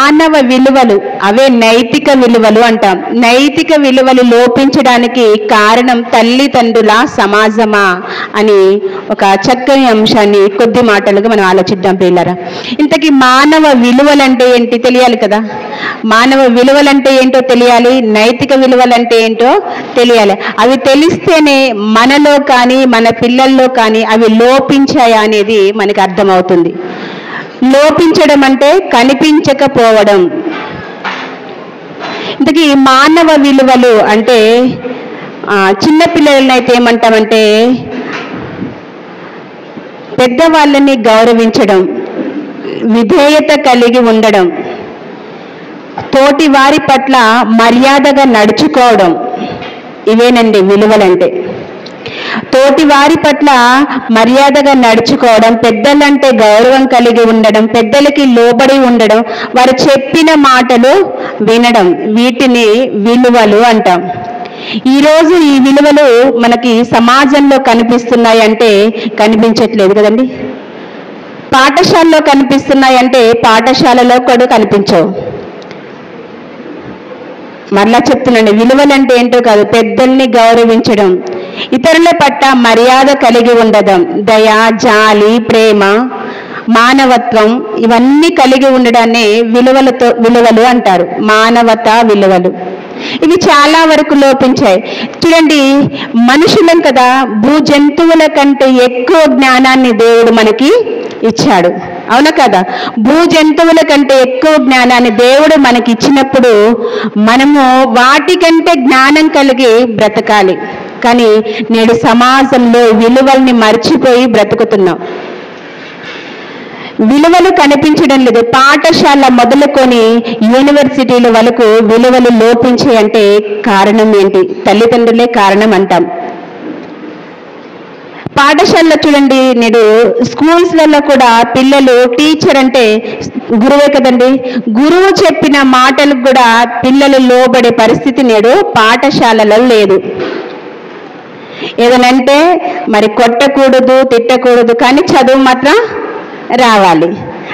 మానవ విలువలు, అవే నైతిక విలువలు అంటాం. నైతిక విలువలు లోపించడానికి కారణం తల్లిదండ్రుల సమాజమా అని ఒక చక్కని అంశాన్ని కొద్ది మాటలుగా మనం ఆలోచిద్దాం పిల్లరా. ఇంతకీ మానవ విలువలంటే ఏంటి తెలియాలి కదా. మానవ విలువలంటే ఏంటో తెలియాలి, నైతిక విలువలంటే ఏంటో తెలియాలి. అవి తెలిస్తేనే మనలో కానీ మన పిల్లల్లో కానీ అవి లోపించాయా అనేది మనకి అర్థమవుతుంది. లోపించడం అంటే కనిపించకపోవడం. ఇంతకీ మానవ విలువలు అంటే చిన్నపిల్లలని అయితే ఏమంటామంటే పెద్దవాళ్ళని గౌరవించడం, విధేయత కలిగి ఉండడం, తోటి వారి పట్ల మర్యాదగా నడుచుకోవడం, ఇవేనండి విలువలంటే. తోటి వారి పట్ల మర్యాదగా నడుచుకోవడం, పెద్దలంటే గౌరవం కలిగి ఉండడం, పెద్దలకి లోబడి ఉండడం, వారు చెప్పిన మాటలు వినడం, వీటిని విలువలు అంటాం. ఈరోజు ఈ విలువలు మనకి సమాజంలో కనిపిస్తున్నాయి అంటే కనిపించట్లేదు కదండి. పాఠశాలలో కనిపిస్తున్నాయి అంటే పాఠశాలలో కూడా కనిపించవు. మరలా చెప్తున్నాండి, విలువలంటే ఏంటో కాదు, పెద్దల్ని గౌరవించడం, ఇతరుల పట్ల మర్యాద కలిగి ఉండడం, దయ, జాలి, ప్రేమ, మానవత్వం, ఇవన్నీ కలిగి ఉండడాన్ని విలువలు అంటారు. మానవత విలువలు ఇవి చాలా వరకు లోపించాయి. చూడండి, మనుషులం కదా, భూ జంతువుల కంటే ఎక్కువ జ్ఞానాన్ని దేవుడు మనకి ఇచ్చాడు, అవునా కదా. భూ జంతువుల కంటే ఎక్కువ జ్ఞానాన్ని దేవుడు మనకి ఇచ్చినప్పుడు మనము వాటికంటే జ్ఞానం కలిగి బ్రతకాలి. కానీ నేడు సమాజంలో విలువల్ని మర్చిపోయి బ్రతుకుతున్నాం. విలువలు కనిపించడం లేదు. పాఠశాల మొదలుకొని యూనివర్సిటీల వరకు విలువలు లోపించే అంటే కారణం ఏంటి? తల్లిదండ్రులే కారణం అంటాం. పాఠశాలలో చూడండి, నేడు స్కూల్స్లలో కూడా పిల్లలు టీచర్ అంటే గురువే కదండి, గురువు చెప్పిన మాటలకు కూడా పిల్లలు లోబడే పరిస్థితి నేడు పాఠశాలలో లేదు. ఏదనంటే మరి కొట్టకూడదు, తిట్టకూడదు, కానీ చదువు మాత్రం రావాలి.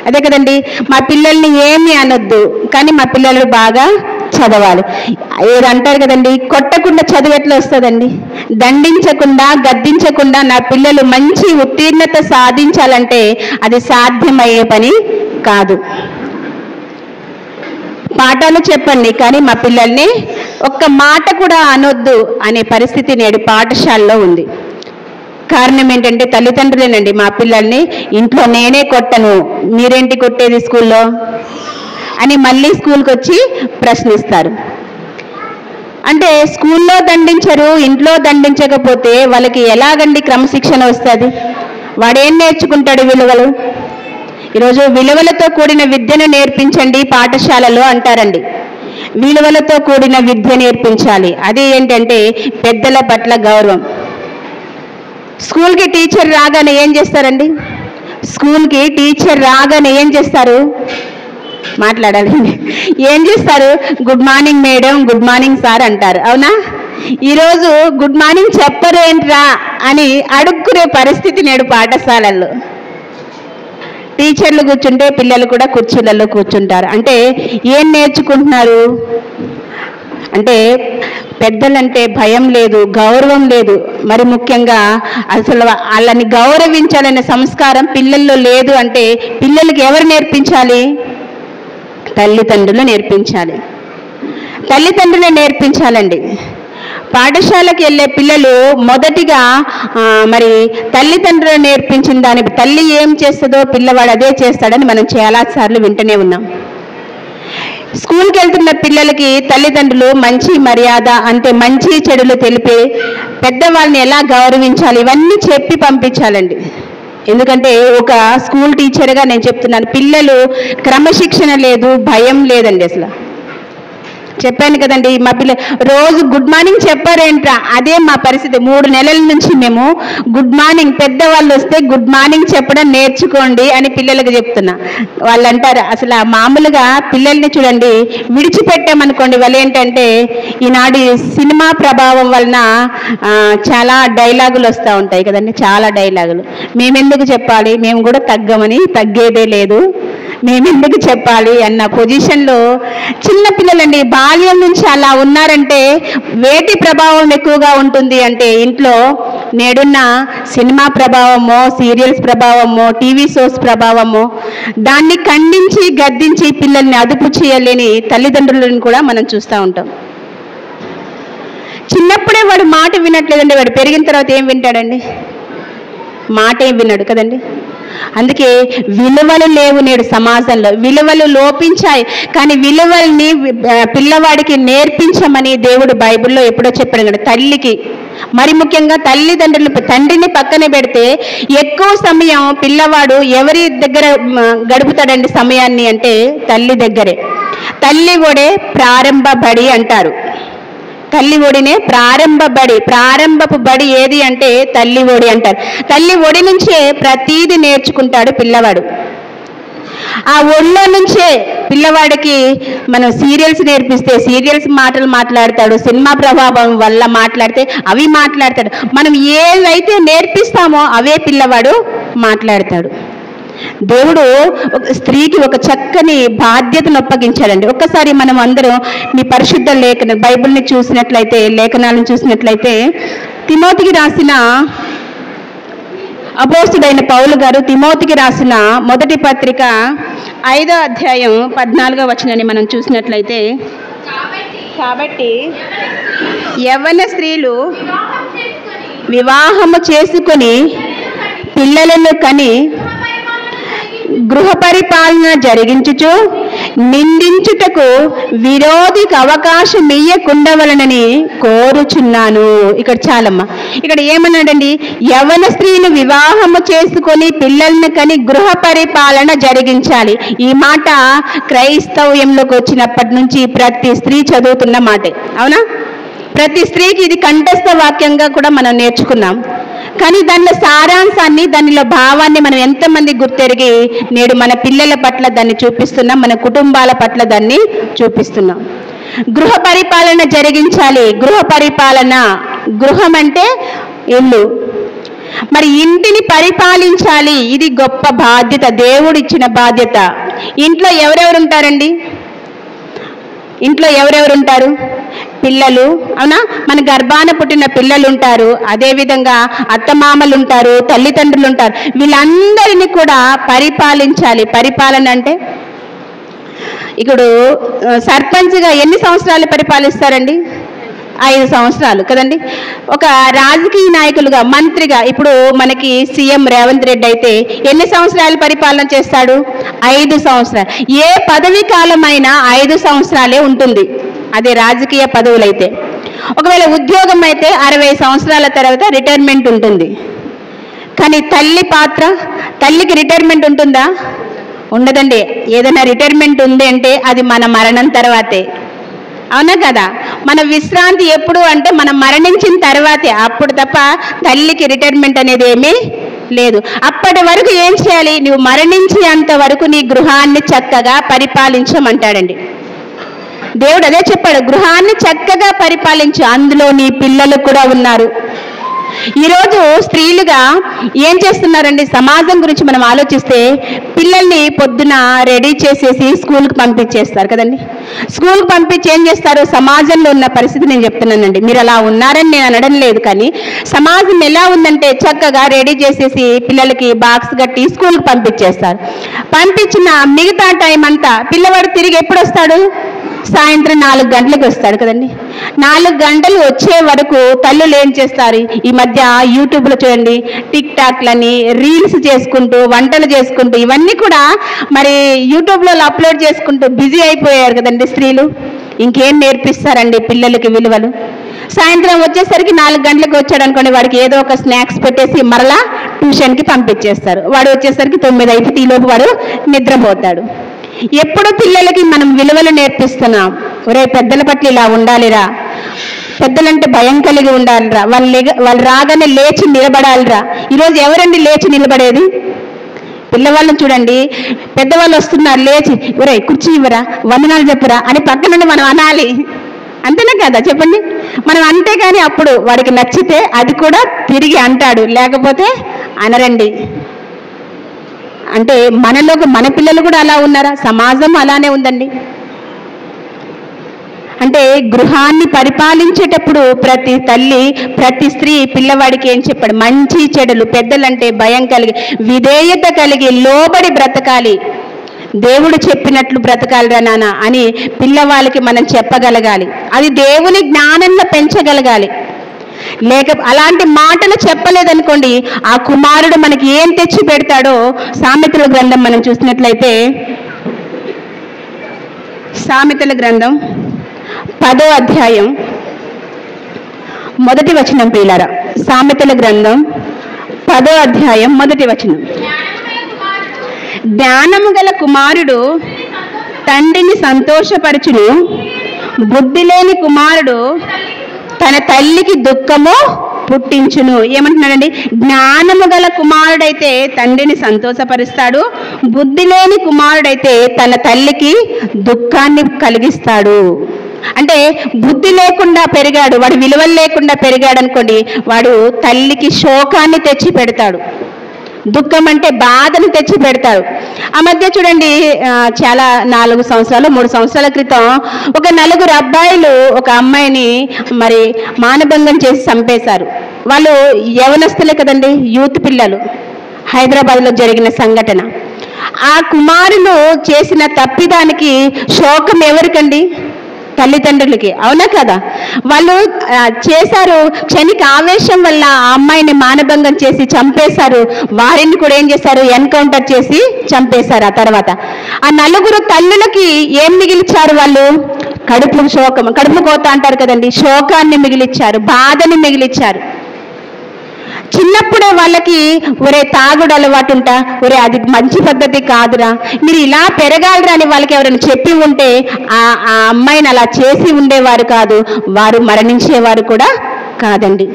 అదే కదండి, మా పిల్లల్ని ఏమి అనొద్దు, కానీ మా పిల్లలు బాగా చదవాలి. ఏదంటారు కదండి, కొట్టకుండా చదువు ఎట్లా వస్తుందండి? దండించకుండా, గద్దించకుండా నా పిల్లలు మంచి ఉత్తీర్ణత సాధించాలంటే అది సాధ్యమయ్యే పని కాదు. పాఠాలు చెప్పండి, కానీ మా పిల్లల్ని ఒక్క మాట కూడా అనొద్దు అనే పరిస్థితి నేడు పాఠశాలలో ఉంది. కారణం ఏంటంటే తల్లిదండ్రులేనండి. మా పిల్లల్ని ఇంట్లో నేనే కొట్టను, మీరేంటి కొట్టేది స్కూల్లో అని మళ్ళీ స్కూల్కి వచ్చి ప్రశ్నిస్తారు. అంటే స్కూల్లో దండించరు, ఇంట్లో దండించకపోతే వాళ్ళకి ఎలాగండి క్రమశిక్షణ వస్తుంది? వాడేం నేర్చుకుంటాడు? విలువలు. ఈరోజు విలువలతో కూడిన విద్యను నేర్పించండి పాఠశాలలో అంటారండి. విలువలతో కూడిన విద్య నేర్పించాలి. అది ఏంటంటే పెద్దల పట్ల గౌరవం. స్కూల్కి టీచర్ రాగానే ఏం చేస్తారండి? స్కూల్కి టీచర్ రాగానే ఏం చేస్తారు? మాట్లాడాలండి. ఏం చేస్తారు? Good morning madam, good morning sir అంటారు, అవునా? ఈరోజు గుడ్ మార్నింగ్ చెప్పరేంట్రా అని అడుక్కునే పరిస్థితి నేడు పాఠశాలల్లో. టీచర్లు కూర్చుంటే పిల్లలు కూడా కుర్చీలలో కూర్చుంటారు. అంటే ఏం నేర్చుకుంటున్నారు? అంటే పెద్దలంటే భయం లేదు, గౌరవం లేదు. మరి ముఖ్యంగా అసలు వాళ్ళని గౌరవించాలనే సంస్కారం పిల్లల్లో లేదు. అంటే పిల్లలకి ఎవరు నేర్పించాలి? తల్లిదండ్రులు నేర్పించాలి. తల్లిదండ్రులే నేర్పించాలండి. పాఠశాలకు వెళ్ళే పిల్లలు మొదటిగా మరి తల్లిదండ్రులు నేర్పించిన దాని తల్లి ఏం చేస్తుందో పిల్లవాడు అదే చేస్తాడని మనం చాలాసార్లు వింటూనే ఉన్నాం. స్కూల్కి వెళ్తున్న పిల్లలకి తల్లిదండ్రులు మంచి మర్యాద, అంటే మంచి చెడులు తెలిపి పెద్దవాళ్ళని ఎలా గౌరవించాలి ఇవన్నీ చెప్పి పంపించాలండి. ఎందుకంటే ఒక స్కూల్ టీచర్గా నేను చెప్తున్నాను, పిల్లలు క్రమశిక్షణ లేదు, భయం లేదండి. అసలు చెప్పాను కదండి, మా పిల్ల రోజు గుడ్ మార్నింగ్ చెప్పారేంట్రా, అదే మా పరిస్థితి. 3 నెలల నుంచి మేము గుడ్ మార్నింగ్, పెద్దవాళ్ళు వస్తే గుడ్ మార్నింగ్ చెప్పడం నేర్చుకోండి అని పిల్లలకు చెప్తున్నా. వాళ్ళు అంటారు, అసలు మామూలుగా పిల్లల్ని చూడండి విడిచిపెట్టామనుకోండి, వాళ్ళు ఏంటంటే ఈనాడు సినిమా ప్రభావం వలన చాలా డైలాగులు వస్తూ ఉంటాయి కదండి, చాలా డైలాగులు. మేమెందుకు చెప్పాలి, మేము కూడా తగ్గమని, తగ్గేదే లేదు మేమెందుకు చెప్పాలి అన్న పొజిషన్లో చిన్నపిల్లలండి బాల్యం నుంచి అలా ఉన్నారంటే వేటి ప్రభావం ఎక్కువగా ఉంటుంది అంటే ఇంట్లో నేడున్న సినిమా ప్రభావమో, సీరియల్స్ ప్రభావమో, టీవీ షోస్ ప్రభావమో, దాన్ని ఖండించి గద్దించి పిల్లల్ని అదుపు చేయలేని తల్లిదండ్రులను కూడా మనం చూస్తూ ఉంటాం. చిన్నప్పుడే వాడు మాట వినట్లేదండి, వాడు పెరిగిన తర్వాత ఏం వింటాడండి? మాట ఏం విన్నాడు కదండి. అందుకే విలువలు లేవు నేడు సమాజంలో, విలువలు లోపించాయి. కానీ విలువల్ని పిల్లవాడికి నేర్పించమని దేవుడు బైబిల్లో ఎప్పుడో చెప్పాడు కదా. తల్లికి మరి ముఖ్యంగా తల్లిదండ్రులు, తండ్రిని పక్కన పెడితే ఎక్కువ సమయం పిల్లవాడు ఎవరి దగ్గర గడుపుతాడండి సమయాన్ని అంటే తల్లి దగ్గరే. తల్లి ఒడే ప్రారంభ బడి అంటారు. తల్లి ఒడినే ప్రారంభపు బడి ఏది అంటే తల్లి ఒడి అంటారు. తల్లి ఒడి నుంచే ప్రతీది నేర్చుకుంటాడు పిల్లవాడు. ఆ ఒళ్ళో నుంచే పిల్లవాడికి మనం సీరియల్స్ నేర్పిస్తే సీరియల్స్ మాటలు మాట్లాడతాడు, సినిమా ప్రభావం వల్ల మాట్లాడితే అవి మాట్లాడతాడు. మనం ఏవైతే నేర్పిస్తామో అవే పిల్లవాడు మాట్లాడతాడు. దేవుడు స్త్రీకి ఒక చక్కని బాధ్యతను అప్పగించాడండి. ఒక్కసారి మనం అందరం మీ పరిశుద్ధ బైబిల్ని చూసినట్లయితే, లేఖనాలను చూసినట్లయితే, తిమోతికి రాసిన అపోస్తుడైన పౌలు గారు తిమోతికి రాసిన మొదటి పత్రిక 5వ అధ్యాయం 14వ వచనాన్ని మనం చూసినట్లయితే, కాబట్టి యవ్వన స్త్రీలు వివాహము చేసుకొని పిల్లలను కని గృహ పరిపాలన జరిగించుచు నిందించుటకు విరోధికి అవకాశం ఇయ్యకుండవలనని కోరుచున్నాను. ఇక్కడ చాలమ్మా, ఇక్కడ ఏమన్నాడండి? యవ్వన స్త్రీలు వివాహము చేసుకొని పిల్లల్ని కని గృహ పరిపాలన జరిగించాలి. ఈ మాట క్రైస్తవ్యంలోకి వచ్చినప్పటి నుంచి ప్రతి స్త్రీ చదువుతున్న మాటే, అవునా? ప్రతి స్త్రీకి ఇది కంఠస్థ వాక్యంగా కూడా మనం నేర్చుకున్నాం. కానీ దానిలో సారాంశాన్ని, దానిలో భావాన్ని మనం ఎంతమంది గుర్తెరిగి నేడు మన పిల్లల పట్ల దాన్ని చూపిస్తున్నాం, మన కుటుంబాల పట్ల దాన్ని చూపిస్తున్నాం. గృహ పరిపాలన జరిగించాలి. గృహ పరిపాలన, గృహం అంటే ఇల్లు. మరి ఇంటిని పరిపాలించాలి. ఇది గొప్ప బాధ్యత, దేవుడు ఇచ్చిన బాధ్యత. ఇంట్లో ఎవరెవరు ఉంటారండి? ఇంట్లో ఎవరెవరు ఉంటారు? పిల్లలు, అవునా? మన గర్భాన పుట్టిన పిల్లలు ఉంటారు, అదేవిధంగా అత్తమామలు ఉంటారు, తల్లిదండ్రులు ఉంటారు. వీళ్ళందరినీ కూడా పరిపాలించాలి. పరిపాలన అంటే ఇప్పుడు సర్పంచ్గా ఎన్ని సంవత్సరాలు పరిపాలిస్తారండి? 5 సంవత్సరాలు కదండి. ఒక రాజకీయ నాయకులుగా, మంత్రిగా, ఇప్పుడు మనకి సీఎం రేవంత్ రెడ్డి అయితే ఎన్ని సంవత్సరాలు పరిపాలన చేస్తాడు? 5 సంవత్సరాలు. ఏ పదవి కాలమైనా 5 సంవత్సరాలే ఉంటుంది, అదే రాజకీయ పదవులైతే. ఒకవేళ ఉద్యోగం అయితే 60 సంవత్సరాల తర్వాత రిటైర్మెంట్ ఉంటుంది. కానీ తల్లి పాత్ర, తల్లికి రిటైర్మెంట్ ఉంటుందా? ఉండదండి. ఏదైనా రిటైర్మెంట్ ఉంది అంటే అది మన మరణం తర్వాతే, అవునా కదా? మన విశ్రాంతి ఎప్పుడు అంటే మనం మరణించిన తర్వాతే, అప్పుడు తప్ప తల్లికి రిటైర్మెంట్ అనేది ఏమీ లేదు. అప్పటి వరకు ఏం చేయాలి? నువ్వు మరణించేంత వరకు నీ గృహాన్ని చక్కగా పరిపాలించమంటాడండి దేవుడు. అదే చెప్పాడు, గృహాన్ని చక్కగా పరిపాలించు, అందులో నీ పిల్లలు కూడా ఉన్నారు. ఈరోజు స్త్రీలుగా ఏం చేస్తున్నారండి? సమాజం గురించి మనం ఆలోచిస్తే పిల్లల్ని పొద్దున రెడీ చేసేసి స్కూల్కి పంపించేస్తారు కదండి. స్కూల్కి పంపించి ఏం చేస్తారు? సమాజంలో ఉన్న పరిస్థితి నేను చెప్తున్నానండి, మీరు అలా ఉన్నారని నేను అనడం లేదు. కానీ సమాజం ఎలా ఉందంటే చక్కగా రెడీ చేసేసి పిల్లలకి బాక్స్ కట్టి స్కూల్కి పంపించేస్తారు. పంపించిన మిగతా టైం అంతా పిల్లవాడు తిరిగి ఎప్పుడు వస్తాడు? సాయంత్రం 4 గంటలకు వస్తాడు కదండి. 4 గంటలు వచ్చే వరకు తల్లులు ఏం చేస్తారు? ఈ మధ్య యూట్యూబ్లో చూడండి, టిక్ టాక్లని, రీల్స్ చేసుకుంటూ, వంటలు చేసుకుంటూ, ఇవన్నీ కూడా మరి యూట్యూబ్లో అప్లోడ్ చేసుకుంటూ బిజీ అయిపోయారు కదండి స్త్రీలు. ఇంకేం నేర్పిస్తారండి పిల్లలకి విలువలు? సాయంత్రం వచ్చేసరికి 4 గంటలకు వచ్చాడు అనుకోండి, వాడికి ఏదో ఒక స్నాక్స్ పెట్టేసి మరలా ట్యూషన్కి పంపించేస్తారు. వాడు వచ్చేసరికి 9 అయిపోతే ఈలోపు వాడు నిద్రపోతాడు. ఎప్పుడు పిల్లలకి మనం విలువలు నేర్పిస్తున్నాం? ఒరే, పెద్దల పట్ల ఇలా ఉండాలిరా, పెద్దలంటే భయం కలిగి ఉండాలిరా, వాళ్ళు రాగానే లేచి నిలబడాలిరా. ఈరోజు ఎవరండి లేచి నిలబడేది? పిల్లవాళ్ళని చూడండి, పెద్దవాళ్ళు వస్తున్నారు, లేచి ఒరే కుర్చీ ఇవ్వరా, వందనాలు చెప్పురా అని పక్క నుండి మనం అనాలి. అంతేనా కదా? చెప్పండి. మనం అంతే, కానీ అప్పుడు వాడికి నచ్చితే అది కూడా తిరిగి అంటాడు, లేకపోతే అనరండి. అంటే మనలో మన పిల్లలు కూడా అలా ఉన్నారా? సమాజం అలానే ఉందండి. అంటే గృహాన్ని పరిపాలించేటప్పుడు ప్రతి తల్లి, ప్రతి స్త్రీ పిల్లవాడికి ఏం చెప్పాడు? మంచి చెడులు, పెద్దలంటే భయం కలిగి, విధేయత కలిగి, లోబడి బ్రతకాలి, దేవుడు చెప్పినట్లు బ్రతకాలిరా నాన్న అని పిల్లవాళ్ళకి మనం చెప్పగలగాలి. అది దేవుని జ్ఞానంలో పెంచగలగాలి. లేక అలాంటి మాటలు చెప్పలేదనుకోండి, ఆ కుమారుడు మనకి ఏం తెచ్చి పెడతాడో సామెతల గ్రంథం మనం చూసినట్లయితే, సామెతల గ్రంథం 10వ అధ్యాయం 1వ వచనం ప్రియులారా. సామెతల గ్రంథం 10వ అధ్యాయం 1వ వచనం. జ్ఞానము గల కుమారుడు తండ్రిని సంతోషపరచును, బుద్ధి లేని కుమారుడు తన తల్లికి దుఃఖము పుట్టించును. ఏమంటున్నాడండి? జ్ఞానము గల కుమారుడైతే తండ్రిని సంతోషపరుస్తాడు, బుద్ధి లేని కుమారుడైతే తన తల్లికి దుఃఖాన్ని కలిగిస్తాడు. అంటే బుద్ధి లేకుండా పెరిగాడు, వాడు విలువలు లేకుండా పెరిగాడు అనుకోండి, వాడు తల్లికి శోకాన్ని తెచ్చి పెడతాడు, దుఃఖం అంటే బాధను తెచ్చి పెడతాడు. ఆ మధ్య చూడండి, చాలా 4 సంవత్సరాలు 3 సంవత్సరాల క్రితం ఒక 4 అబ్బాయిలు ఒక అమ్మాయిని మరి మానభంగం చేసి చంపేశారు. వాళ్ళు యవనస్తులే కదండి, యూత్ పిల్లలు. హైదరాబాద్లో జరిగిన సంఘటన. ఆ కుమారులు చేసిన తప్పిదానికి శోకం ఎవరికండి? తల్లిదండ్రులకి. అవునా కదా? వాళ్ళు చేశారు, క్షణిక ఆవేశం వల్ల ఆ అమ్మాయిని మానభంగం చేసి చంపేశారు. వారిని కూడా ఏం చేశారు? ఎన్కౌంటర్ చేసి చంపేశారు. ఆ తర్వాత ఆ 4 తల్లులకి ఏం మిగిలిచ్చారు? వాళ్ళు కడుపు కోత అంటారు కదండి, శోకాన్ని మిగిలిచ్చారు, బాధని మిగిలిచ్చారు. చిన్నప్పుడే వాళ్ళకి ఒరే తాగుడు అలవాటు ఉంటా, ఒరే అది మంచి పద్ధతి కాదురా, మీరు ఇలా పెరగాలరా అని వాళ్ళకి ఎవరైనా చెప్పి ఉంటే ఆ అమ్మాయిని అలా చేసి ఉండేవారు కాదు, వారు మరణించేవారు కూడా కాదండి.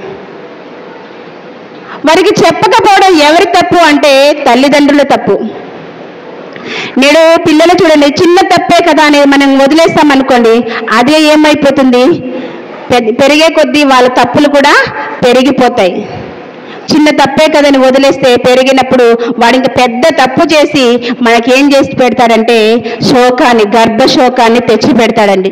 వారికి చెప్పకపోవడం ఎవరి తప్పు అంటే తల్లిదండ్రుల తప్పు. నేడు పిల్లలు చూడండి, చిన్న తప్పే కదా అని మనం వదిలేస్తామనుకోండి, అదే ఏమైపోతుంది? పెరిగే కొద్దీ వాళ్ళ తప్పులు కూడా పెరిగిపోతాయి. చిన్న తప్పే కదని వదిలేస్తే పెరిగినప్పుడు వాడు ఇంకా పెద్ద తప్పు చేసి మనకేం చేసి పెడతాడంటే శోకాన్ని, గర్భశోకాన్ని తెచ్చి పెడతాడండి.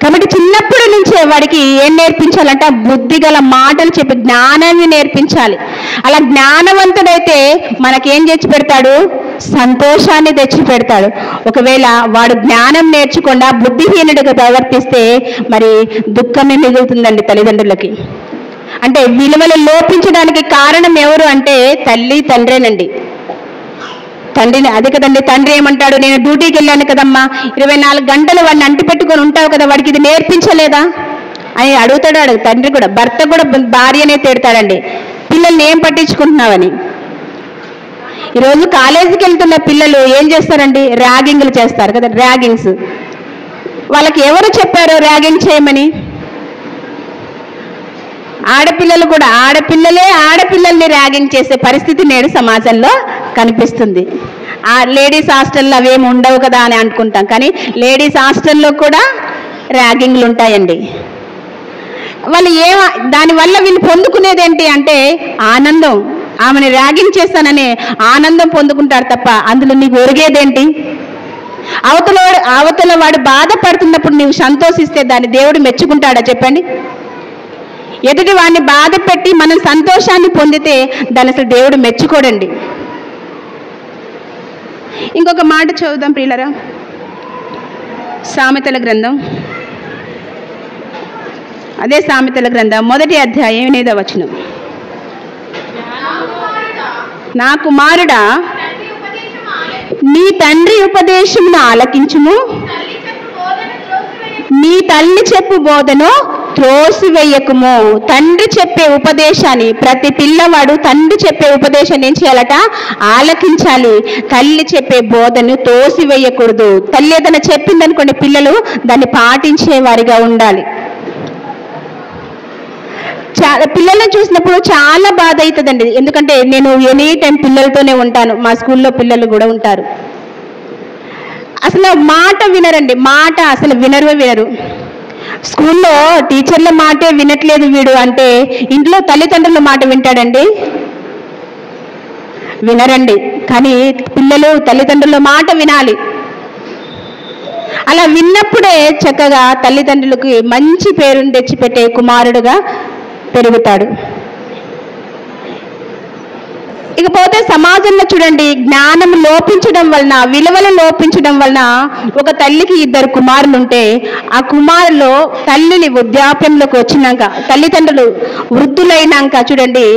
కాబట్టి చిన్నప్పటి నుంచే వాడికి ఏం నేర్పించాలంటే బుద్ధి గల మాటలు చెప్పి జ్ఞానాన్ని నేర్పించాలి. అలా జ్ఞానవంతుడైతే మనకేం తెచ్చి పెడతాడు? సంతోషాన్ని తెచ్చి పెడతాడు. ఒకవేళ వాడు జ్ఞానం నేర్చకుండా బుద్ధిహీనుడిగా ప్రవర్తిస్తే మరి దుఃఖమే మిగులుతుందండి తల్లిదండ్రులకి. అంటే విలువలు లోపించడానికి కారణం ఎవరు అంటే తల్లి తండ్రేనండి. తండ్రిని అది కదండి, తండ్రి ఏమంటాడు? నేను డ్యూటీకి వెళ్ళాను కదమ్మా, 24 గంటలు వాడిని అంటి పెట్టుకొని ఉంటావు కదా, వాడికి ఇది నేర్పించలేదా అని అడుగుతాడు. తండ్రి కూడా, భర్త కూడా భార్యనే తిడతాడండి, పిల్లల్ని ఏం పట్టించుకుంటున్నావని. ఈరోజు కాలేజీకి వెళ్తున్న పిల్లలు ఏం చేస్తారండి? ర్యాగింగ్లు చేస్తారు కదా, ర్యాగింగ్స్. వాళ్ళకి ఎవరు చెప్పారో ర్యాగింగ్ చేయమని? ఆడపిల్లలు కూడా, ఆడపిల్లల్ని ర్యాగింగ్ చేసే పరిస్థితి నేడు సమాజంలో కనిపిస్తుంది. ఆ లేడీస్ హాస్టల్లో అవేమి ఉండవు కదా అని అనుకుంటాం, కానీ లేడీస్ హాస్టల్లో కూడా ర్యాగింగ్లు ఉంటాయండి. వాళ్ళు దానివల్ల వీళ్ళు పొందుకునేది ఏంటి అంటే ఆనందం. ఆమెను ర్యాగింగ్ చేస్తానని ఆనందం పొందుకుంటారు తప్ప అందులో నీకు ఒరిగేదేంటి? అవతల వాడు బాధపడుతున్నప్పుడు నీవు సంతోషిస్తే దాన్ని దేవుడు మెచ్చుకుంటాడా చెప్పండి? ఎదుటి వాడిని బాధ పెట్టి మనం సంతోషాన్ని పొందితే దాన్ని అసలు దేవుడు మెచ్చుకోడండి. ఇంకొక మాట చదువుదాం ప్రియులరా. సామెతల గ్రంథం, అదే సామెతల గ్రంథం 1వ అధ్యాయం 8వ వచనం. నా కుమారుడా, నీ తండ్రి ఉపదేశమును ఆలకించుము, నీ తల్లి చెప్పు బోధను త్రోసివేయకుము. తండ్రి చెప్పే ఉపదేశాన్ని, ప్రతి పిల్లవాడు తండ్రి చెప్పే ఉపదేశాన్ని ఏం చేయాలట? ఆలకించాలి. తల్లి చెప్పే బోధను త్రోసివేయకూడదు. తల్లి ఏదైనా చెప్పిందనుకోండి, పిల్లలు దాన్ని పాటించే వారిగా ఉండాలి. పిల్లల్ని చూసినప్పుడు చాలా బాధ అవుతుందండి. ఎందుకంటే నేను ఎనీ టైం పిల్లలతోనే ఉంటాను, మా స్కూల్లో పిల్లలు కూడా ఉంటారు. అసలు మాట వినరండి, మాట అసలు వినరు. స్కూల్లో టీచర్ల మాటే వినట్లేదు వీడు అంటే ఇంట్లో తల్లిదండ్రుల మాట వింటాడండి? వినరండి. కానీ పిల్లలు తల్లిదండ్రుల మాట వినాలి. అలా విన్నప్పుడే చక్కగా తల్లిదండ్రులకి మంచి పేరును తెచ్చిపెట్టే కుమారుడుగా పెరుగుతాడు. ఇకపోతే సమాజంలో చూడండి, జ్ఞానం లోపించడం వలన, విలువలు లోపించడం వలన ఒక తల్లికి 2 కుమారులు ఉంటే ఆ కుమారులో తల్లిని వృద్ధాప్యంలోకి వచ్చినాక, తల్లిదండ్రులు వృద్ధులైనాక చూడండి,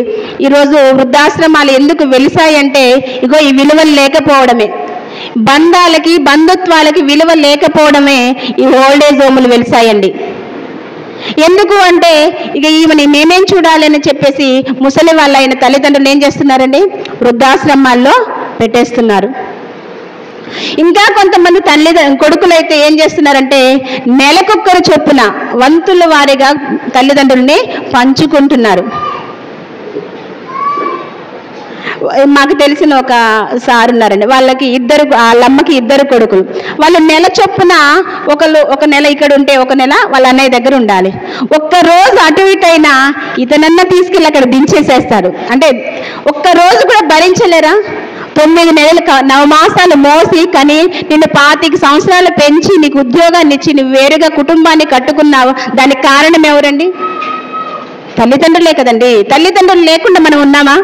ఈరోజు వృద్ధాశ్రమాలు ఎందుకు వెలిసాయంటే ఇగో ఈ విలువలు లేకపోవడమే, బంధాలకి బంధుత్వాలకి విలువ లేకపోవడమే ఈ ఓల్డేజ్ హోములు వెలిసాయండి. ఎందుకు అంటే ఇక ఈమెని మేమేం చూడాలని చెప్పేసి ముసలి వాళ్ళైన తల్లిదండ్రులు ఏం చేస్తున్నారండి, వృద్ధాశ్రమాల్లో పెట్టేస్తున్నారు. ఇంకా కొంతమంది కొడుకులైతే ఏం చేస్తున్నారంటే నెలకొక్కరు చొప్పున వంతుల వారిగా తల్లిదండ్రుల్ని పంచుకుంటున్నారు. మాకు తెలిసిన ఒక సార్ ఉన్నారండి, వాళ్ళకి వాళ్ళమ్మకి 2 కొడుకులు. వాళ్ళు నెల చొప్పున ఒక నెల ఇక్కడ ఉంటే ఒక నెల వాళ్ళ అన్నయ్య దగ్గర ఉండాలి. ఒక్కరోజు అటు ఇటు అయినా ఇతనన్నా తీసుకెళ్ళి అక్కడ దించేసేస్తారు. అంటే ఒక్కరోజు కూడా భరించలేరా? 9 నెలలు 9 మాసాలు మోసి కని నిన్ను 25 సంవత్సరాలు పెంచి నీకు ఉద్యోగాన్ని ఇచ్చి నువ్వు వేరుగా కుటుంబాన్ని కట్టుకున్నావు. దానికి కారణం ఎవరండి? తల్లిదండ్రులే కదండి. తల్లిదండ్రులు లేకుండా మనం ఉన్నామా?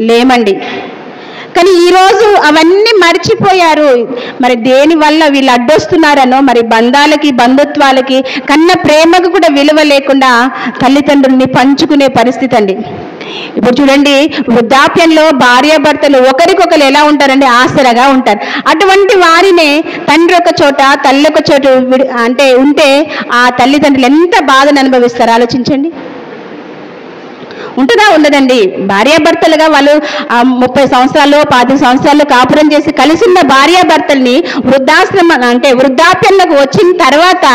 లేమండి. కానీ ఈరోజు అవన్నీ మర్చిపోయారు. మరి దేనివల్ల వీళ్ళు అడ్డొస్తున్నారనో, మరి బంధాలకి బంధుత్వాలకి కన్న ప్రేమకు కూడా విలువ లేకుండా తల్లిదండ్రుల్ని పంచుకునే పరిస్థితి అండి. ఇప్పుడు చూడండి, వృద్ధాప్యంలో భార్యాభర్తలు ఒకరికొకరు ఎలా ఉంటారండి, ఆసరగా ఉంటారు. అటువంటి వారినే తండ్రి ఒక చోట తల్లి ఒక చోట అంటే ఉంటే ఆ తల్లిదండ్రులు ఎంత బాధను అనుభవిస్తారో ఆలోచించండి. ఉంటుందా? ఉండదండి. భార్యాభర్తలుగా వాళ్ళు 30 సంవత్సరాలు 25 సంవత్సరాలు కాపురం చేసి కలిసి ఉన్న భార్యాభర్తల్ని వృద్ధాప్యంలోకి వచ్చిన తర్వాత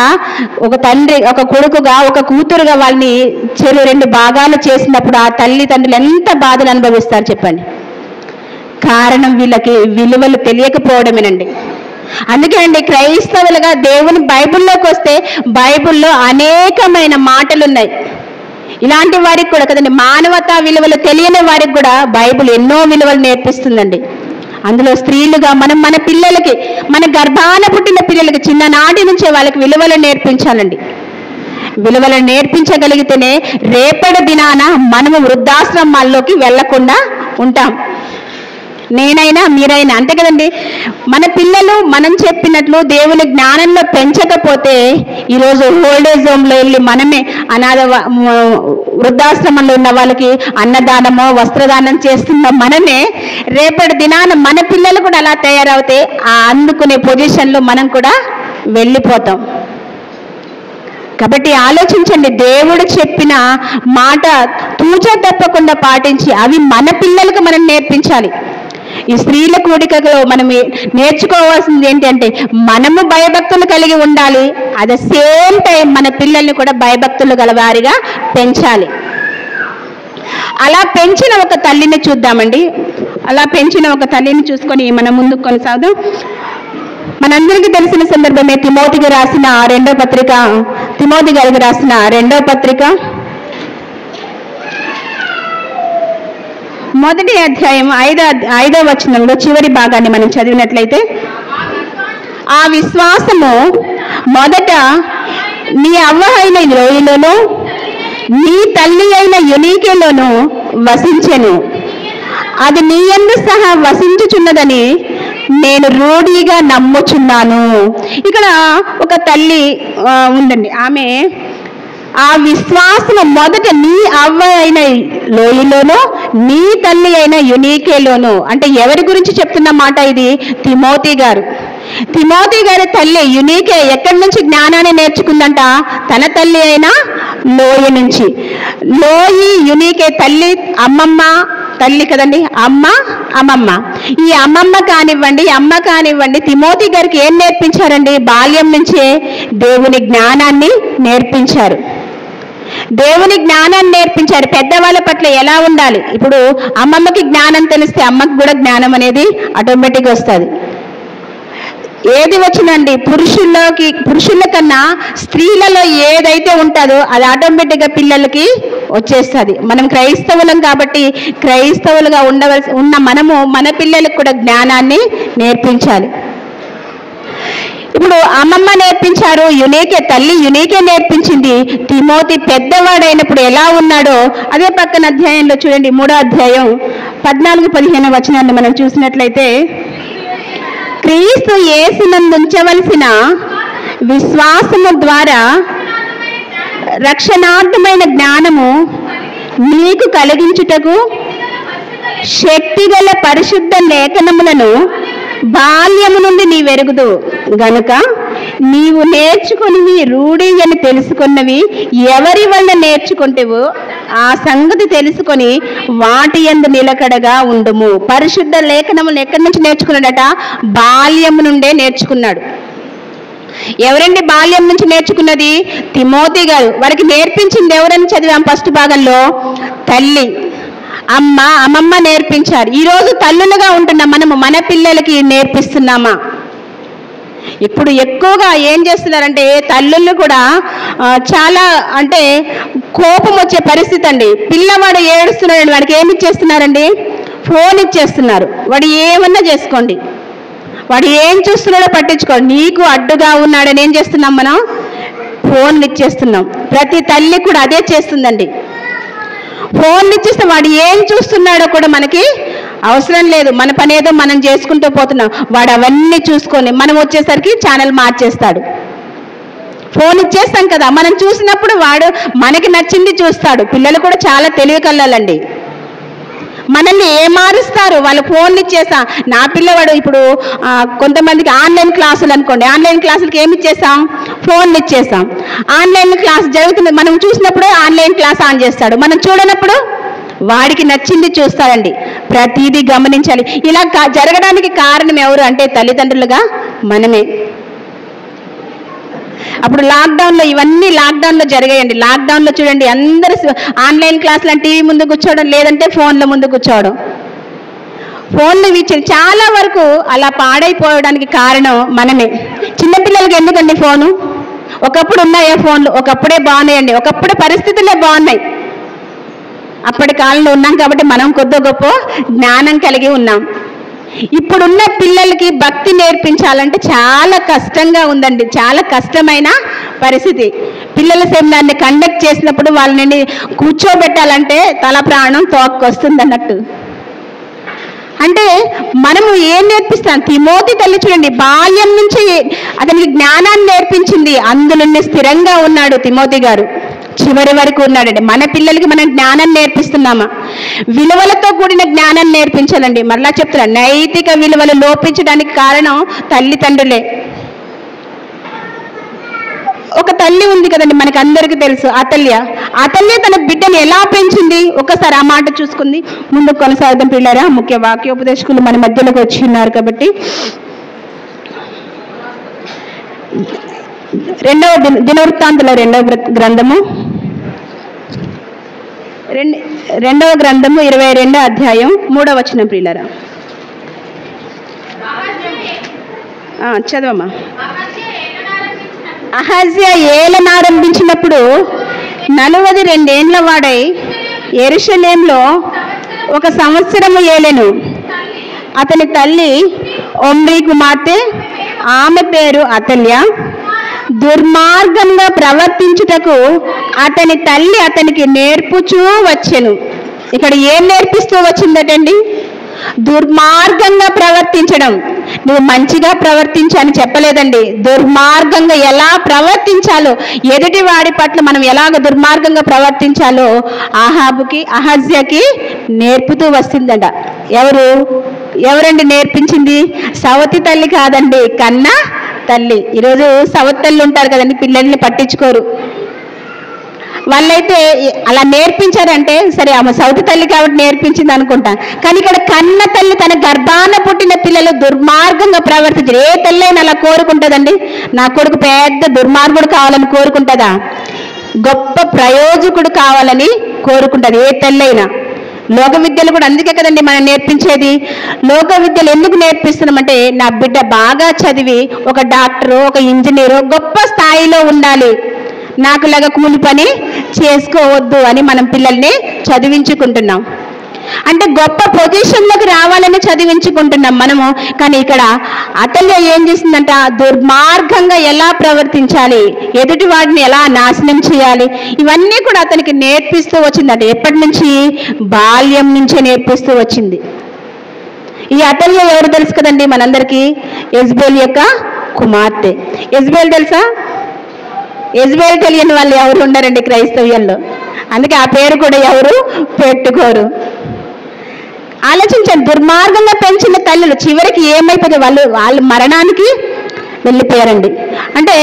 ఒక తండ్రి ఒక కొడుకుగా ఒక కూతురుగా వాళ్ళని 2 భాగాలు చేసినప్పుడు ఆ తల్లిదండ్రులు ఎంత బాధలు అనుభవిస్తారు చెప్పండి. కారణం వీళ్ళకి విలువలు తెలియకపోవడమేనండి. అందుకే అండి క్రైస్తవులుగా దేవుని బైబిల్లోకి వస్తే బైబిల్లో అనేకమైన మాటలు ఉన్నాయి. ఇలాంటి వారికి కూడా కదండి, మానవతా విలువలు తెలియని వారికి కూడా బైబిల్ ఎన్నో విలువలు నేర్పిస్తుందండి. అందులో స్త్రీలుగా మనం మన పిల్లలకి, మన గర్భాన పుట్టిన పిల్లలకి చిన్ననాటి నుంచే వాళ్ళకి విలువలు నేర్పించాలండి. విలువలు నేర్పించగలిగితేనే రేపటి దినాన మనము వృద్ధాశ్రమాల్లోకి వెళ్లకుండా ఉంటాం. నేనైనా మీరైనా అంతే కదండి. మన పిల్లలు మనం చెప్పినట్లు దేవుని జ్ఞానంలో పెంచకపోతే ఈరోజు ఓల్డేజ్ హోమ్లో వెళ్ళి మనమే వృద్ధాశ్రమంలో ఉన్న వాళ్ళకి అన్నదానమో వస్త్రదానం చేస్తున్న మనమే రేపటి దినాన మన పిల్లలు కూడా అలా తయారవుతే ఆ అందుకునే పొజిషన్లో మనం కూడా వెళ్ళిపోతాం. కాబట్టి ఆలోచించండి, దేవుడు చెప్పిన మాట తూచ తప్పకుండా పాటించి అవి మన పిల్లలకు మనం నేర్పించాలి. ఈ స్త్రీల కూడికలో మనం నేర్చుకోవాల్సింది ఏంటంటే మనము భయభక్తులు కలిగి ఉండాలి. అట్ ద సేమ్ టైం మన పిల్లల్ని కూడా భయభక్తులు గల వారిగా పెంచాలి. అలా పెంచిన ఒక తల్లిని చూద్దామండి. అలా పెంచిన ఒక తల్లిని చూసుకొని మనం ముందుకు కొనసాగుదాం. మనందరికీ తెలిసిన సందర్భమే తిమోతి గారికి రాసిన రెండవ పత్రిక 1వ అధ్యాయం 5వ వచనంలో చివరి భాగాన్ని మనం చదివినట్లయితే, ఆ విశ్వాసము మొదట నీ అవ్వ అయిన లోయలోను నీ తల్లి అయిన యునీకేలోను వసించెను, అది నీ యందు సహా వసించుచున్నదని నేను రూఢిగా నమ్ముచున్నాను. ఇక్కడ ఒక తల్లి ఉందండి. ఆమె ఆ విశ్వాసము మొదట నీ అవ్వ అయిన లోయలోను నీ తల్లి అయిన యునీకేలోను. అంటే ఎవరి గురించి చెప్తున్న మాట ఇది? తిమోతి గారి తల్లి యునీకే ఎక్కడి నుంచి జ్ఞానాన్ని నేర్చుకుందంట? తన తల్లి అయిన లోయ నుంచి. యునీకే తల్లి, అమ్మమ్మ తల్లి కదండి, అమ్మమ్మ. ఈ అమ్మమ్మ కానివ్వండి, అమ్మ కానివ్వండి, తిమోతి గారికి ఏం నేర్పించారండి? బాల్యం నుంచే దేవుని జ్ఞానాన్ని నేర్పించారు. పెద్దవాళ్ళ పట్ల ఎలా ఉండాలి. ఇప్పుడు అమ్మమ్మకి జ్ఞానం తెలిస్తే అమ్మకి కూడా జ్ఞానం అనేది ఆటోమేటిక్గా వస్తుంది. ఏది వచ్చినండి పురుషుల కన్నా స్త్రీలలో ఏదైతే ఉంటుందో అది ఆటోమేటిక్గా పిల్లలకి వచ్చేస్తుంది. మనం క్రైస్తవులం కాబట్టి క్రైస్తవులుగా ఉన్న మనము మన పిల్లలకు కూడా జ్ఞానాన్ని నేర్పించాలి. ఇప్పుడు అమ్మమ్మ నేర్పించారు, తల్లి యునీకే నేర్పించింది. తిమోతి పెద్దవాడైనప్పుడు ఎలా ఉన్నాడో అదే పక్కన అధ్యాయంలో చూడండి, 3వ అధ్యాయం 14-15 వచనాన్ని మనం చూసినట్లయితే, క్రీస్తు యేసునందుంచవలసిన విశ్వాసము ద్వారా రక్షణార్థమైన జ్ఞానము నీకు కలిగించుటకు శక్తిగల పరిశుద్ధ లేఖనములను బాల్యము నుండి నీవెరుగుదు గనుక నీవు నేర్చుకుని రూఢి అని తెలుసుకున్నవి ఎవరి వల్ల నేర్చుకుంటేవో ఆ సంగతి తెలుసుకొని వాటి యందు నిలకడగా ఉండుము. పరిశుద్ధ లేఖనములు ఎక్కడి నుంచి నేర్చుకున్నాడట? బాల్యము నుండే నేర్చుకున్నాడు. ఎవరండి బాల్యం నుంచి నేర్చుకున్నది? తిమోతి గారు. వారికి నేర్పించింది ఎవరని చదివాం ఫస్ట్ భాగంలో? తల్లి, అమ్మమ్మ నేర్పించారు. ఈరోజు తల్లులుగా ఉంటున్నాం మనము, మన పిల్లలకి నేర్పిస్తున్నామా? ఇప్పుడు ఎక్కువగా ఏం చేస్తున్నారంటే తల్లుళ్ళు కూడా చాలా అంటే కోపం వచ్చే పరిస్థితి అండి. పిల్లవాడు ఏడుస్తున్నాడు, వాడికి ఏమి ఇచ్చేస్తున్నారండి? ఫోన్ ఇచ్చేస్తున్నారు. వాడు ఏమన్నా చేసుకోండి, వాడు ఏం చూస్తున్నాడో పట్టించుకోండి. నీకు అడ్డుగా ఉన్నాడని ఏం చేస్తున్నాం మనం? ఫోన్లు ఇచ్చేస్తున్నాం. ప్రతి తల్లి కూడా అదే చేస్తుందండి. ఫోన్లు ఇచ్చేస్తే వాడు ఏం చూస్తున్నాడో కూడా మనకి అవసరం లేదు. మన పని ఏదో మనం చేసుకుంటూ పోతున్నాం. వాడు అవన్నీ చూసుకొని మనం వచ్చేసరికి ఛానల్ మార్చేస్తాడు. ఫోన్ ఇచ్చేస్తాం కదా, మనం చూసినప్పుడు వాడు మనకి నచ్చింది చూస్తాడు. పిల్లలు కూడా చాలా తెలివి కల్లాలండి. మనల్ని ఏమారుస్తారు, వాళ్ళు ఫోన్లు ఇచ్చేస్తాం. నా పిల్లవాడు ఇప్పుడు కొంతమందికి ఆన్లైన్ క్లాసులు అనుకోండి, ఆన్లైన్ క్లాసులకి ఏమి ఇచ్చేస్తాం? ఫోన్లు ఇచ్చేస్తాం. ఆన్లైన్ క్లాస్ జరుగుతుంది, మనం చూసినప్పుడు ఆన్లైన్ క్లాస్ ఆన్ చేస్తాడు, మనం చూడనప్పుడు వాడికి నచ్చింది చూస్తాడండి. ప్రతిదీ గమనించాలి. ఇలా జరగడానికి కారణం ఎవరు అంటే తల్లిదండ్రులుగా మనమే. అప్పుడు లాక్డౌన్లో ఇవన్నీ లాక్డౌన్లో జరిగాయండి. లాక్డౌన్లో చూడండి, అందరూ ఆన్లైన్ క్లాసులు అంటే టీవీ ముందు కూర్చోవడం, లేదంటే ఫోన్ల ముందు కూర్చోవడం. ఫోన్లు ఇచ్చి చాలా వరకు అలా పాడైపోవడానికి కారణం మనమే. చిన్నపిల్లలకి ఎందుకండి ఫోను? ఒకప్పుడు ఉన్నాయా ఫోన్లు? ఒకప్పుడే బాగున్నాయండి, ఒకప్పుడు పరిస్థితులే బాగున్నాయి. అప్పటి కాలంలో ఉన్నాం కాబట్టి మనం కొద్ది గొప్ప జ్ఞానం కలిగి ఉన్నాం. ఇప్పుడున్న పిల్లలకి భక్తి నేర్పించాలంటే చాలా కష్టంగా ఉందండి, చాలా కష్టమైన పరిస్థితి. పిల్లల సెమినార్ని కండక్ట్ చేసినప్పుడు వాళ్ళని కూర్చోబెట్టాలంటే తల ప్రాణం తోక్కొస్తుంది అన్నట్టు. అంటే మనము ఏం నేర్పిస్తాం? తిమోతి తల్లి చూడండి, బాల్యం నుంచి అతనికి జ్ఞానాన్ని నేర్పించింది. అందులోనే స్థిరంగా ఉన్నాడు తిమోతి గారు, చివరి వరకు ఉన్నాడండి. మన పిల్లలకి మనం జ్ఞానం నేర్పిస్తున్నామా? విలువలతో కూడిన జ్ఞానం నేర్పించాలండి. మరలా చెప్తున్నా, నైతిక విలువలు లోపించడానికి కారణం తల్లిదండ్రులే. ఒక తల్లి ఉంది కదండి, మనకి అందరికీ తెలుసు. అతల్య తన బిడ్డని ఎలా పెంచింది? ఒకసారి ఆ మాట చూసుకుంది. ముందు కొనసాగడం పిల్లరా, ముఖ్య వాక్యోపదేశకులు మన మధ్యలోకి వచ్చి ఉన్నారు కాబట్టి దినవృత్తాంతుల గ్రంథము 22వ అధ్యాయం 3వ వచనం ప్రియులారా. చదవమ్మా. అహజ్యా ఏలనారంభించినప్పుడు 42 ఏండ్ల వాడై యెరూషలేములో 1 సంవత్సరము ఏలెను. అతని తల్లి ఒమ్రీ కుమార్తె, ఆమె పేరు అతల్య. దుర్మార్గంగా ప్రవర్తించుటకు అతని తల్లి అతనికి నేర్పుచూ వచ్చెను. ఇక్కడ ఏం నేర్పిస్తూ వచ్చిందటండి? దుర్మార్గంగా ప్రవర్తించడం. నువ్వు మంచిగా ప్రవర్తించని చెప్పలేదండి, దుర్మార్గంగా ఎలా ప్రవర్తించాలో, ఎదుటి వాడి పట్ల మనం ఎలాగ దుర్మార్గంగా ప్రవర్తించాలో అహజ్యాకి నేర్పుతూ వస్తుందట. ఎవరండి నేర్పించింది? సవతి తల్లి కాదండి, కన్నా తల్లి. ఈరోజు సవతి తల్లి ఉంటారు కదండి, పిల్లల్ని పట్టించుకోరు. వాళ్ళైతే అలా నేర్పించారంటే సరే, ఆమె సౌతి తల్లి కాబట్టి నేర్పించింది అనుకుంటా. కానీ ఇక్కడ కన్న తల్లి తన గర్భాన పుట్టిన పిల్లలు దుర్మార్గంగా ప్రవర్తించారు. ఏ తల్లైనా అలా కోరుకుంటుందండి? నా కొడుకు పెద్ద దుర్మార్గుడు కావాలని కోరుకుంటుందా? గొప్ప ప్రయోజకుడు కావాలని కోరుకుంటుంది ఏ తల్లైనా. లోక విద్యలు కూడా అందుకే కదండి మనం నేర్పించేది. లోక విద్యలు ఎందుకు నేర్పిస్తున్నామంటే నా బిడ్డ బాగా చదివి ఒక డాక్టరు, ఒక ఇంజనీరు, గొప్ప స్థాయిలో ఉండాలి, నాకులాగా కూలి పని చేసుకోవద్దు అని మనం పిల్లల్ని చదివించుకుంటున్నాం. అంటే గొప్ప పొజిషన్లోకి రావాలని చదివించుకుంటున్నాం మనము. కానీ ఇక్కడ అతల్య ఏం చేసిందంట, దుర్మార్గంగా ఎలా ప్రవర్తించాలి, ఎదుటి వాడిని ఎలా నాశనం చేయాలి, ఇవన్నీ కూడా అతనికి నేర్పిస్తూ వచ్చిందంట. ఎప్పటి నుంచి? బాల్యం నుంచే నేర్పిస్తూ వచ్చింది. ఈ అతల్య ఎవరు తెలుసు కదండి మనందరికీ? యెజ్బేల్ యొక్క కుమార్తె. యెజ్బేల్ తెలుసా? యెజ్బేల్ తెలియని వాళ్ళు ఎవరు ఉన్నారండి క్రైస్తవ్యంలో? అందుకే ఆ పేరు కూడా ఎవరు పెట్టుకోరు. ఆలోచించండి, దుర్మార్గంగా పెంచిన తల్లులు చివరికి ఏమైపోతే వాళ్ళు మరణానికి వెళ్ళిపోయారండి. అంటే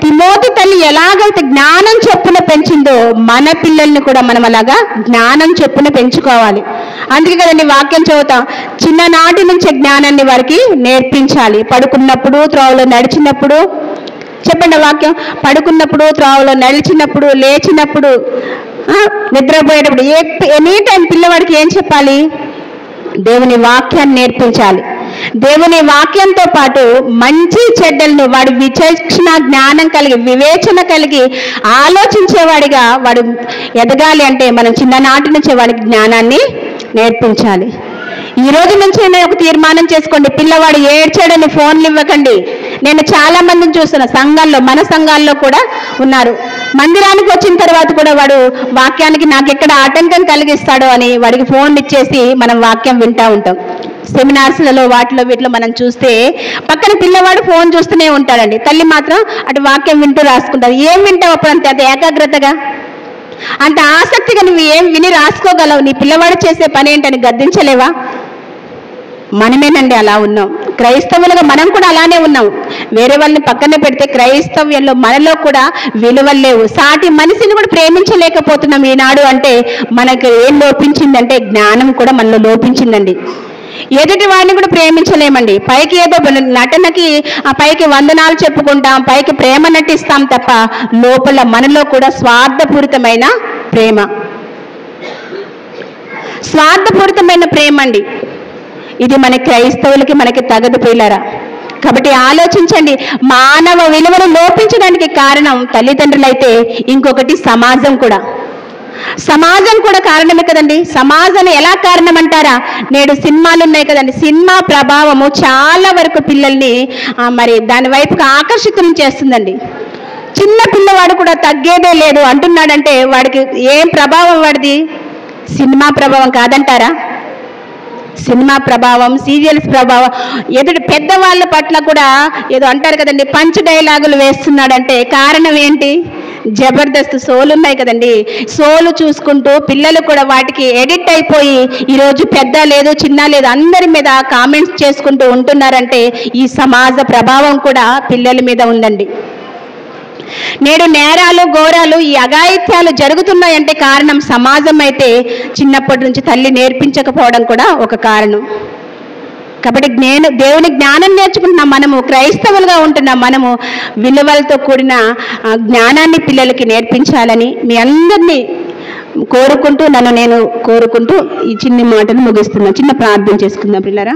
తిమోతి తల్లి ఎలాగైతే జ్ఞానం చొప్పున పెంచిందో మన పిల్లల్ని కూడా మనం అలాగా జ్ఞానం చొప్పున పెంచుకోవాలి. అందుకే కదండి వాక్యం చదువుతాం, చిన్ననాటి నుంచే జ్ఞానాన్ని వారికి నేర్పించాలి. పడుకున్నప్పుడు, త్రోవలో నడిచినప్పుడు, చెప్పండి వాక్యం, పడుకున్నప్పుడు, త్రోవలో నడిచినప్పుడు, లేచినప్పుడు, నిద్రపోయేటప్పుడు, ఎనీ టైం పిల్లవాడికి ఏం చెప్పాలి? దేవుని వాక్యాన్ని నేర్పించాలి. దేవుని వాక్యంతో పాటు మంచి చెడ్డలను వాడు విచక్షణ జ్ఞానం కలిగి, వివేచన కలిగి ఆలోచించేవాడిగా వాడు ఎదగాలి. అంటే మనం చిన్ననాటి నుంచే వాడికి జ్ఞానాన్ని నేర్పించాలి. ఈ రోజు నుంచి ఒక తీర్మానం చేసుకోండి, పిల్లవాడు ఏడ్చాడని ఫోన్లు ఇవ్వకండి. నేను చాలా మందిని చూస్తున్నా సంఘాల్లో, మన సంఘాల్లో కూడా ఉన్నారు. మందిరానికి వచ్చిన తర్వాత కూడా వాడు వాక్యానికి నాకెక్కడ ఆటంకం కలిగిస్తాడో అని వాడికి ఫోన్ ఇచ్చేసి మనం వాక్యం వింటూ ఉంటాం. సెమినార్స్లలో వీటిలో మనం చూస్తే పక్కన పిల్లవాడు ఫోన్ చూస్తూనే ఉంటాడండి, తల్లి మాత్రం అటు వాక్యం వింటూ రాసుకుంటారు. ఏం వింటావు అప్పుడు? అంతే, అది ఏకాగ్రతగా, అంత ఆసక్తిగా నువ్వు ఏం విని రాసుకోగలవు? నీ పిల్లవాడు చేసే పని ఏంటని గద్దించలేవా? మనమేనండి అలా ఉన్నాం. క్రైస్తవులుగా మనం కూడా అలానే ఉన్నాం. వేరే వాళ్ళని పక్కన పెడితే క్రైస్తవ్యంలో మనలో కూడా విలువలు లేవు. సాటి మనిషిని కూడా ప్రేమించలేకపోతున్నాం ఈనాడు. అంటే మనకు ఏం లోపించిందంటే జ్ఞానం కూడా మనలో లోపించిందండి. ఎదుటి వాడిని కూడా ప్రేమించలేమండి. పైకి ఏదో నటనకి ఆ పైకి వందనాలు చెప్పుకుంటాం, పైకి ప్రేమ నటిస్తాం తప్ప లోపల మనలో కూడా స్వార్థపూరితమైన ప్రేమ, స్వార్థపూరితమైన ప్రేమ అండి. ఇది మన క్రైస్తవులకి మనకి తగదు పిల్లరా. కాబట్టి ఆలోచించండి, మానవ విలువను లోపించడానికి కారణం తల్లిదండ్రులు అయితే ఇంకొకటి సమాజం కూడా. సమాజం కూడా కారణమే కదండి. సమాజం ఎలా కారణం అంటారా? నేడు సినిమాలు ఉన్నాయి కదండి, సినిమా ప్రభావము చాలా వరకు పిల్లల్ని మరి దాని వైపుకి ఆకర్షితులు చేస్తుందండి. చిన్న పిల్లవాడు కూడా తగ్గేదే లేదు అంటున్నాడంటే వాడికి ఏం ప్రభావం? వాడిది సినిమా ప్రభావం కాదంటారా? సినిమా ప్రభావం, సీరియల్స్ ప్రభావం. ఎదుటి పెద్దవాళ్ళ పట్ల కూడా ఏదో అంటారు కదండి, పంచ్ డైలాగులు వేస్తున్నాడంటే కారణం ఏంటి? జబర్దస్త్ షోలు ఉన్నాయి కదండి, షోలు చూసుకుంటూ పిల్లలు కూడా వాటికి ఎడిక్ట్ అయిపోయి ఈరోజు పెద్ద లేదు చిన్న లేదు అందరి మీద కామెంట్స్ చేసుకుంటూ ఉంటున్నారంటే ఈ సమాజ ప్రభావం కూడా పిల్లల మీద ఉందండి. నేడు నేరాలు, ఘోరాలు, ఈ అఘాయిత్యాలు జరుగుతున్నాయంటే కారణం సమాజం అయితే చిన్నప్పటి నుంచి తల్లి నేర్పించకపోవడం కూడా ఒక కారణం. కాబట్టి దేవుని జ్ఞానం నేర్చుకుంటున్నాం మనము, క్రైస్తవులుగా ఉంటున్నాం మనము, విలువలతో కూడిన జ్ఞానాన్ని పిల్లలకి నేర్పించాలని మీ అందరినీ కోరుకుంటూ, నన్ను నేను కోరుకుంటూ ఈ చిన్ని మాటను ముగిస్తున్నాను. చిన్న ప్రార్థన చేసుకుందాం పిల్లరా.